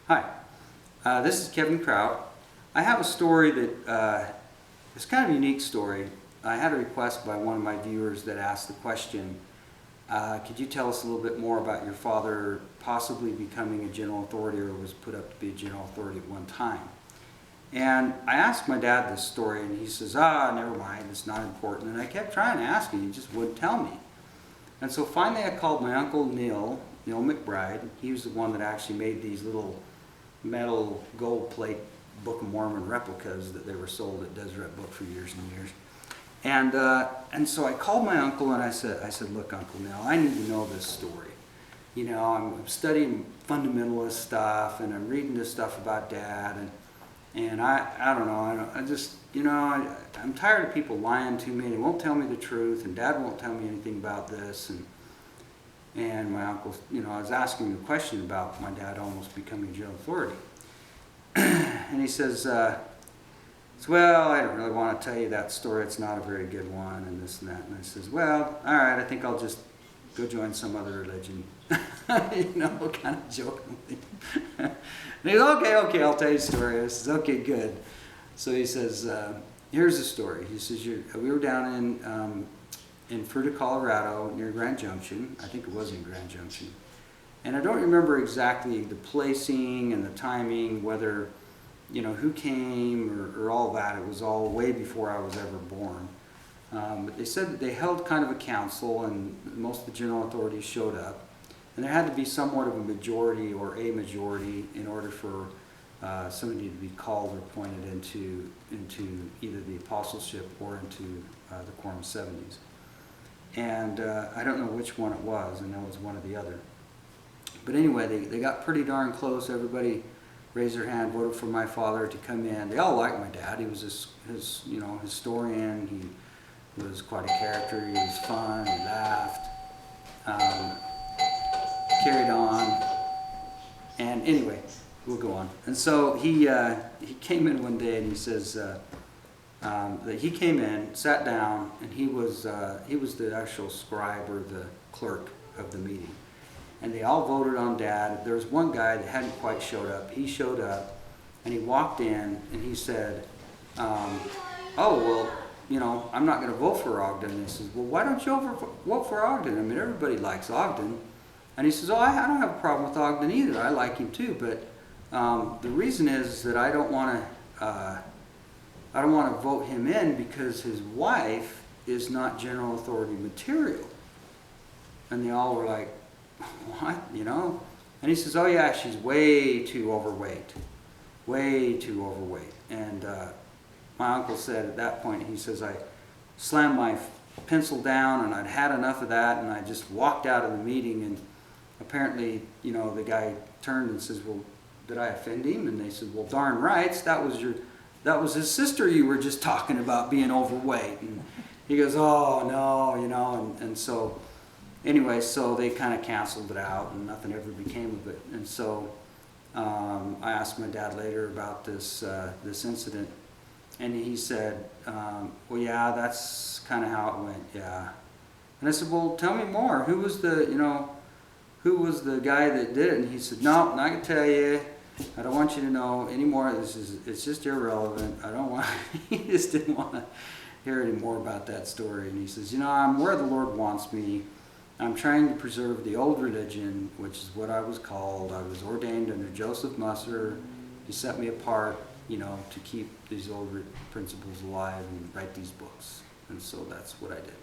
Hi, this is Kevin Kraut. I have a story that is kind of a unique story. I had a request by one of my viewers that asked the question, could you tell us a little bit more about your father possibly becoming a general authority or was put up to be a general authority at one time? And I asked my dad this story and he says, never mind, it's not important. And I kept trying to ask him, he just wouldn't tell me. And so finally I called my uncle Neil McBride. He was the one that actually made these little metal gold plate Book of Mormon replicas that they were sold at Deseret Book for years and years. And so I called my uncle and I said, look, Uncle Neil, I need to know this story. You know, I'm studying fundamentalist stuff and I'm reading this stuff about Dad and I don't know, I just, you know, I'm tired of people lying to me and they won't tell me the truth and Dad won't tell me anything about this. And my uncle, you know, I was asking him a question about my dad almost becoming general authority. And he says, well, I don't really want to tell you that story. It's not a very good one and this and that. And I says, well, all right, I think I'll just go join some other religion. You know, kind of jokingly. And he goes, okay, I'll tell you a story. I says, okay, good. So he says, here's the story. He says, we were down in Fruita, Colorado, near Grand Junction. I think it was in Grand Junction. And I don't remember exactly the placing and the timing, whether, you know, who came or all that. It was all way before I was ever born. But they said that they held kind of a council and most of the general authorities showed up. And there had to be somewhat of a majority or a majority in order for somebody to be called or appointed into either the apostleship or into the Quorum 70s. And I don't know which one it was. I know it was one or the other. But anyway, they got pretty darn close. Everybody raised their hand, voted for my father to come in. They all liked my dad. He was his you know, historian. He was quite a character. He was fun. He laughed. Carried on. And anyway, we'll go on. And so he came in one day and he says that he came in, sat down, and he was the actual scribe or the clerk of the meeting. And they all voted on Dad. There was one guy that hadn't quite showed up. He showed up, and he walked in, and he said, well, you know, I'm not going to vote for Ogden. And he says, well, why don't you vote for Ogden? I mean, everybody likes Ogden. And he says, I don't have a problem with Ogden either. I like him too. But the reason is that I don't want to vote him in because his wife is not general authority material. And they all were like, what, you know? And he says, oh yeah, she's way too overweight. And my uncle said at that point, he says, I slammed my pencil down and I'd had enough of that and I just walked out of the meeting. And apparently, you know, the guy turned and says, well, did I offend him? And they said, well, darn right, that was his sister you were just talking about being overweight. And he goes, oh no, you know, and so anyway, so they kind of canceled it out and nothing ever became of it. And so I asked my dad later about this incident, and he said, well, yeah, that's kind of how it went, yeah. And I said, well, tell me more. Who was the guy that did it? And he said, no, I'm not going to tell you. I don't want you to know anymore. It's just irrelevant. I don't want, he just didn't want to hear any more about that story. And he says, you know, I'm where the Lord wants me. I'm trying to preserve the old religion, which is what I was called. I was ordained under Joseph Musser. He set me apart, you know, to keep these old principles alive and write these books. And so that's what I did.